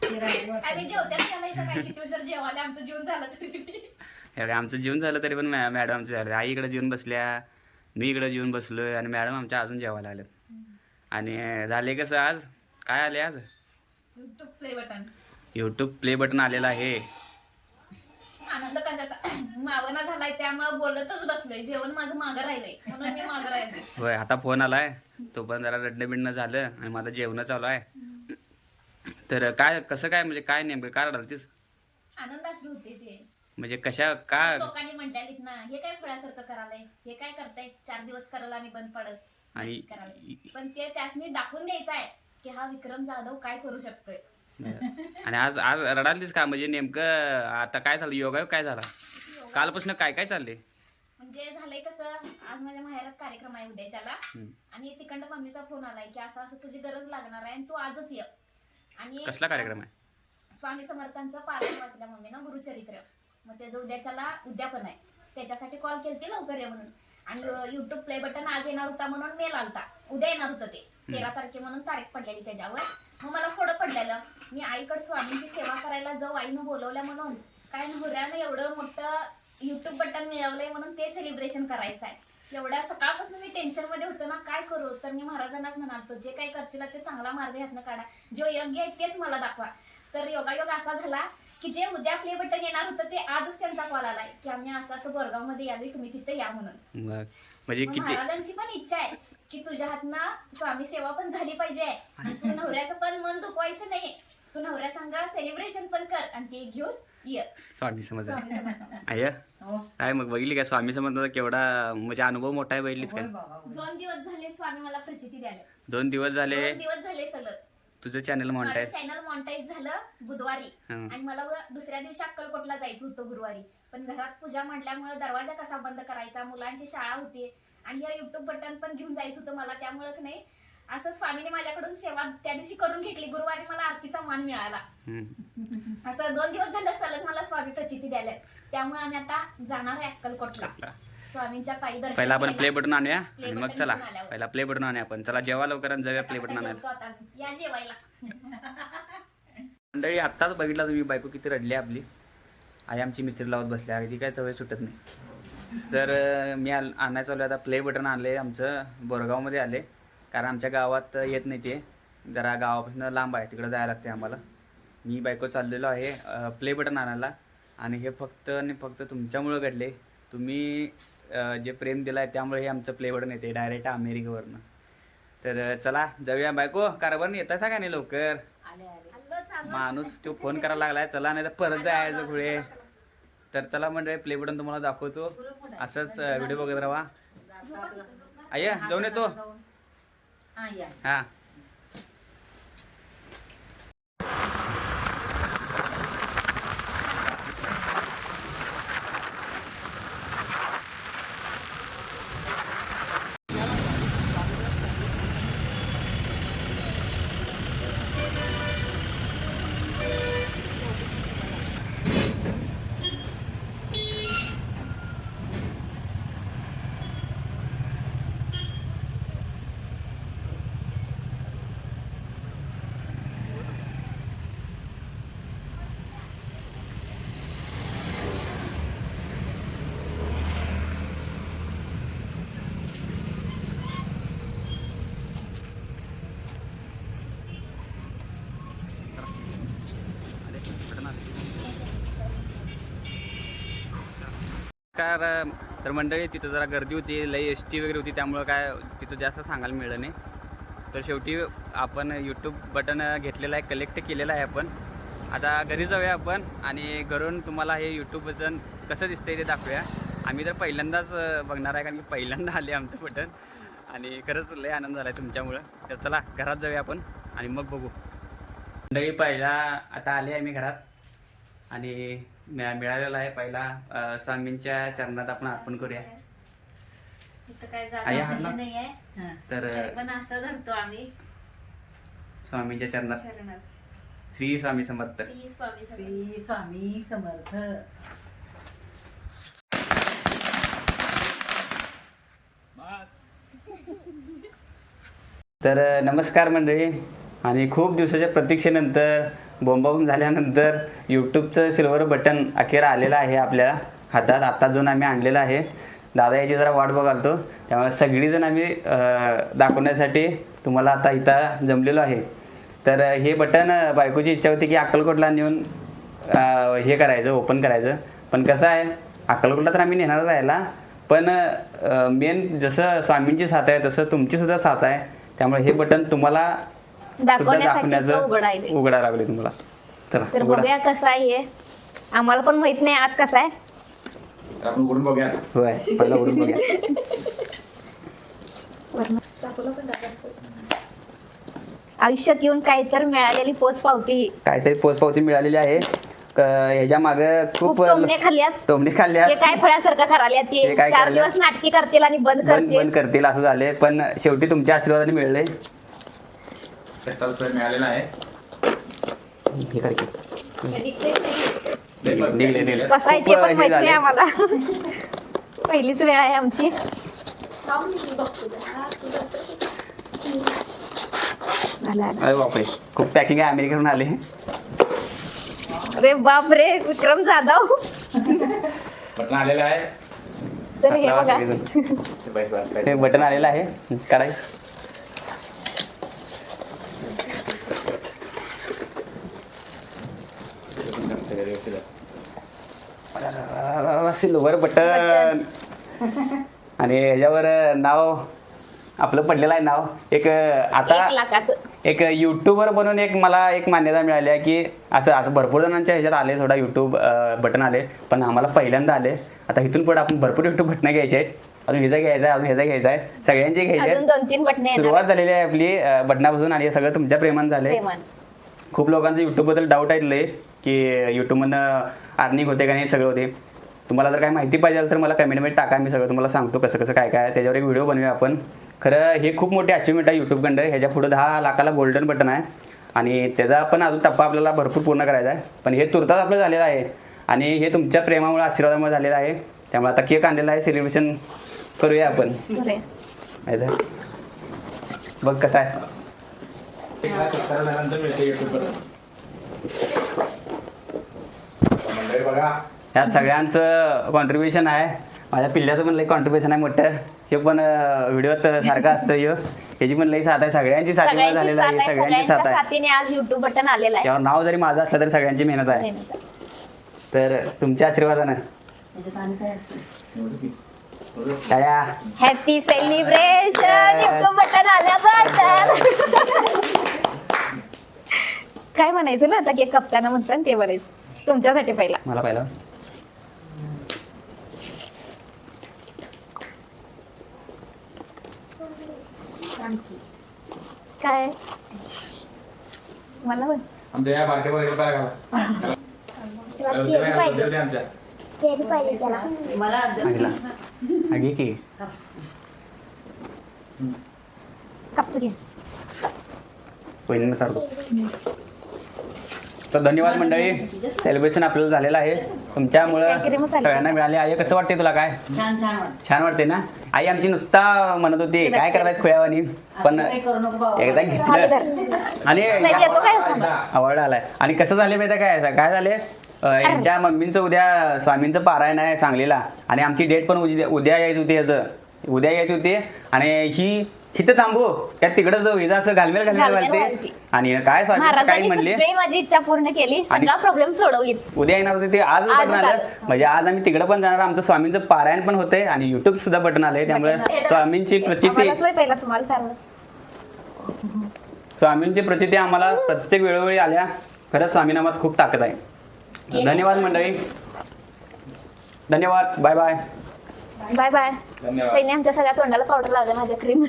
आणि जेवत्यात चालायचं काय किती उशीर जेवायला आमचं जेवण झालं तरी आमचं जेवण झालं तरी पण मॅडम आमचं झालं. आई इकडे जेवून बसल्या, मी इकडे जेवून बसलोय आणि मॅडम आमच्या अजून जेवायला आल्या. आणि झाले कसं आज काय आले आज यूट्यूब प्ले बटन आलेलं आहे. आनंद कशाचा मावना झालाय त्यामुळे बोलतच बसलोय. जेवण माझं मागं राहिलंय म्हणून मी मागं राहिले. होय आता फोन आलाय तो पण जरा रडणं बिडणं झालं आणि माझं जेवण चालू आहे. तर काय कसं काय म्हणजे काय नेमकं काय रडतीस? आनंदाची होते ते म्हणजे कशा का लोकांनी म्हणतालीत ना हे काय फळासारखं करायलंय, हे काय करताय 4 दिवस करायला आणि बंद पडत आणि पण ते त्यासनी दाखवून द्यायचं आहे की हा विक्रम जाधव काय करू शकतोय. आणि आज आज रडालीस का म्हणजे नेमकं आता काय झालं योगायोग काय झाला कालपासून काय काय चाललंय? म्हणजे झालंय कसं आज माझ्या माहेरात कार्यक्रम आहे उद्याच्याला आणि तिकडं मम्मीचा फोन आलाय की असं असं तुझी गरज लागणार आहे आणि तू आजच ये. आणि कसला कार्यक्रम आहे? स्वामी समर्थांचं पारायण वाचल्या मम्मीनं गुरुचरित्र. मग त्याचं उद्याच्याला उद्यापन आहे. त्याच्यासाठी कॉल केलती लवकर ये म्हणून. आणि युट्यूब प्ले बटन आज येणार होता म्हणून मेल आलता. उद्या येणार होतं ते 13 तारखे म्हणून तारीख पडलेली त्याच्यावर. मग मला थोडं पडलेलं मी आईकडे स्वामींची सेवा करायला जाऊ आईनं बोलवल्या म्हणून काय नवऱ्यानं एवढं मोठं युट्यूब बटन मिळवलंय म्हणून ते सेलिब्रेशन करायचं आहे. एवढ्या सकाळपासून मी टेन्शन मध्ये होतो ना काय करू. तर मी महाराजांनाच म्हणालतो जे काही करशील ते चांगला मार्ग ह्यातनं काढा, जो योग्य आहे तेच मला दाखवा. तर योगायोग असा झाला की जे उद्या प्ले बटन येणार होतं ते आजच त्यांचा कॉल आलाय की आम्ही असं असं बोरगाव मध्ये यावी तुम्ही तिथे या म्हणून. म्हणजे किती महाराजांची पण इच्छा आहे की तुझ्या हातनं स्वामी सेवा पण झाली पाहिजे आणि तू नवऱ्याचं पण मन दुखवायचं नाही. तू नवऱ्या संग सेलिब्रेशन पण कर आणि ते घेऊन ये. स्वामी समर्थ आय काय मग बघितली काय स्वामी समर्थाचा केवढा म्हणजे अनुभव मोठा आहे बघितलीस काय? 2 दिवस झाले स्वामी मला प्रचिती द्यायला. 2 दिवस झाले 2 दिवस झाले सलग. तुझं चॅनल मॉनिटाईज चॅनल मॉनिटाईज झालं बुधवारी आणि मला दुसऱ्या दिवशी अक्कलकोटला जायचं होतं गुरुवारी. पण घरात पूजा मांडल्यामुळे दरवाजा कसा बंद करायचा, मुलांची शाळा होती आणि हे युट्यूब बटन पण घेऊन जायचं होतं मला. त्यामुळे नाही असं स्वामीने माझ्याकडून सेवा त्या दिवशी करून घेतली. गुरुवारी मला आरतीचा मान मिळाला. असं 2 दिवस झालं सलग मला स्वामी प्रचिती द्यायला. त्यामुळे आम्ही आता जाणार आहे अक्कलकोटला स्वामींच्या पायी दर्शन. पहिला आपण प्ले बटन आणूया आणि मग चला पहिला प्ले बटन आणूया आपण. चला जेवा लवकर आणि जाऊया प्ले बटन आणायला. या जेवायला. मंडळी आत्ताच बघितला तुम्ही बायको किती रडली आपली. आई आमची मिस्त्री लावत बसली अगदी काय सवय सुटत नाही. तर मी आणायचं चालू आता प्ले बटन आणले आमचं बोरगावमध्ये आले कारण आमच्या गावात येत नाही ते जरा गावापासून लांब आहे तिकडं जायला लागते आम्हाला. मी बायको चाललेलो आहे प्ले बटन आणायला आणि हे फक्त आणि फक्त तुमच्यामुळं घडले. तुम्ही जे प्रेम दिलं आहे त्यामुळे हे आमचं प्ले बटन येते डायरेक्ट अमेरिकेवरनं. तर चला जाऊया बायको कारभार येताय का नाही लवकर. माणूस तो फोन करायला लागलाय चला नाही तर परत जायचं पुढे. तर चला म्हणजे प्ले बटन तुम्हाला दाखवतो असंच व्हिडिओ बघत राहा. आय जाऊन येतो हा. तर मंडळी तिथं जरा गर्दी होती लई एसटी वगैरे होती त्यामुळं काय तिथं जास्त सांगायला मिळलं नाही. तर शेवटी आपण यूट्यूब बटन घेतलेलं आहे कलेक्ट केलेलं आहे आपण. आता घरी जाऊया आपण आणि घरून तुम्हाला हे यूट्यूब बटन कसं दिसतंय ते दाखवूया. आम्ही तर पहिल्यांदाच बघणार आहे कारण की पहिल्यांदा आले आमचं बटन आणि खरंच लय आनंद झाला आहे तुमच्यामुळं. तर चला घरात जाऊया आपण आणि मग बघू. मंडळी पहिला आता आले आहे मी घरात आणि मिळालेला आहे पहिला स्वामींच्या चरणात आपण अर्पण करूया. काय जागा नाहीये तर पण असं धरतो आम्ही स्वामींच्या चरणात. श्री स्वामी समर्थ. श्री स्वामी समर्थ. तर नमस्कार मंडळी आणि खूप दिवसाच्या प्रतीक्षेनंतर बोंबाबोंब झाल्यानंतर यूट्यूबचं सिल्वर बटन अखेर आलेलं आहे आपल्या हातात. आत्ता जाऊन आम्ही आणलेलं आहे. दादा याची जरा वाट बघालतो, त्यामुळे सगळीजण आम्ही दाखवण्यासाठी तुम्हाला आता इथं जमलेलो आहे. तर हे बटन बायकोची इच्छा होती की अक्कलकोटला नेऊन हे करायचं, ओपन करायचं. पण कसं आहे, अक्कलकोटला तर आम्ही नेणार राहायला, पण मेन जसं स्वामींची साथ आहे तसं तुमची सुद्धा साथ आहे. त्यामुळे हे बटन तुम्हाला सुद्धा दाखवण्याचं उघडा लागले तुम्हाला. चला तर बघूया कसं आहे हे. आम्हाला पण माहित नाही आत कसं आहे. आपण उघडून बघूया. होय, पहिला उघडून बघूया. आयुष्यात येऊन काहीतरी मिळालेली पोच पावती, काहीतरी पोचपावती मिळालेली आहे. ह्याच्या मागे खूप टोमणे खाल्ल्यात. टोमणे खाल्ल्या. हे काय फळ्यासारखं करायला हे ते काय 4 करायला? दिवस नाटकी करतील आणि बंद बंद करतील. करतील असं झाले, पण शेवटी तुमच्या आशीर्वादाने मिळले. मिळालेला आहे. हे काय की? निघले. कसं आहे ते पण माहित नाही आम्हाला. पहिलीच वेळ आहे आमची. अरे बापरे, खूप पॅकिंग आहे. अमेरिकेहून आले. अरे बाप रे, विक्रम जाधव. बटन आलेलं आहे. तर हे बघा, हे बटन आलेलं आहे. काढाय. सिल्वर बटन आणि ह्याच्यावर नाव आपलं पडलेलं आहे. नाव एक 1 आता लाखाचं. एक युट्यूबर बनून एक मला एक मान्यता मिळाली आहे की असं भरपूर जणांच्या ह्याच्यात आले, थोडा युट्यूब बटन आले, पण आम्हाला पहिल्यांदा आले. आता इथून पुढे आपण भरपूर युट्यूब बटणं घ्यायचे आहेत. अजून ह्याचा घ्यायचा आहे, अजून ह्याचा घ्यायचा आहे, सगळ्यांचे घ्यायचे अजून आहेत. 2-3 बटणे सुरुवात झालेली आहे आपली बटनापासून आणि हे सगळं तुमच्या प्रेमान झाले. खूप लोकांचं यूट्यूबबद्दल डाऊट आहे की यूट्यूबमधनं अर्निंग होते का नाही, सगळं होते. तुम्हाला जर काही माहिती पाहिजे तर मला कमेंटमध्ये टाका, मी सगळं तुम्हाला सांगतो कसं कसं काय काय. त्याच्यावर एक व्हिडिओ बनवूया आपण. खरं हे खूप मोठी अचिव्हमेंट आहे यूट्यूबकडं. ह्याच्या पुढे 10 लाखाला गोल्डन बटन आहे आणि त्याचा पण अजून टप्पा आपल्याला भरपूर पूर्ण करायचा आहे. पण हे तुर्तास आपलं झालेलं आहे आणि हे तुमच्या प्रेमामुळे, आशीर्वादामुळे झालेलं आहे. त्यामुळे आता केक आणलेला आहे, सेलिब्रेशन करूया आपण. माहिती आहे? बघ कसं आहे. 1,70,000 झाल्यानंतर मिळते युट्यूबवर. मंडळी बघा, ह्यात सगळ्यांचं कॉन्ट्रीब्युशन आहे. माझ्या पिल्ल्याचं पण लई कॉन्ट्रीब्युशन आहे मोठं. हे पण व्हिडिओत सारखं असतं. ह्याची पण लई साथ आहे. सगळ्यांची साथीमुळे झालेलं आहे. सगळ्यांची साथ आहे. साथीने आज युट्यूब बटन आलेलं आहे. यावर नाव जरी माझं असलं तरी सगळ्यांची मेहनत आहे. तर तुमच्या आशीर्वादानं टाळ्या. हॅपी सेलिब्रेशन, युट्यूब बटन आल्याबद्दल. काय म्हणायचं ना आता, केक कापताना म्हणतात ते बरेच तुमच्यासाठी पहिला. मला पहिला काय मला पण आमच्या या बारक्या वगैरे काय घाला. आमच्या मला आगीला आगी की कापतो घे. पहिल्यांदा चालतो. तर धन्यवाद मंडळी. सेलिब्रेशन आपल्याला झालेलं आहे तुमच्यामुळं, सगळ्यांना मिळाले. आई कसं वाटते तुला? काय छान छान वाटतं. छान वाटते ना? आई आमची नुसता म्हणत होती काय करायचं खुळ्यावानी, पण काही करू नको बाबा. एकदा घेतलं आणि येतो काय आवड आलाय. आणि कसं झाले माहिती काय काय झाले, यांच्या मम्मींचं उद्या स्वामींचं पारायण आहे सांगलीला आणि आमची डेट पण उद्या यायची होती. उद्या यायची होती आणि ही तिथं थांबू त्या तिकडं जाऊ, हिचं असं घालमेल घालते. आणि काय स्वामी काही म्हणले, माझी इच्छा पूर्ण केली, सगळा प्रॉब्लेम सोडवली. उद्या येणार होते ते आज बटन आलं. म्हणजे आज आम्ही तिकडे पण जाणार. आमचं स्वामींचं पारायण पण होतंय आणि युट्यूब सुद्धा बटन आलंय. त्यामुळे स्वामींची प्रचिती आम्हाला प्रत्येक वेळोवेळी आल्या. खरंच स्वामीनामात खूप ताकद आहे. धन्यवाद मंडळी. धन्यवाद. Bye bye. Bye bye. धन्यवाद. पहिने आमच्या सगळ्या तोंडाला पावडर लावलं माझ्या क्रीम.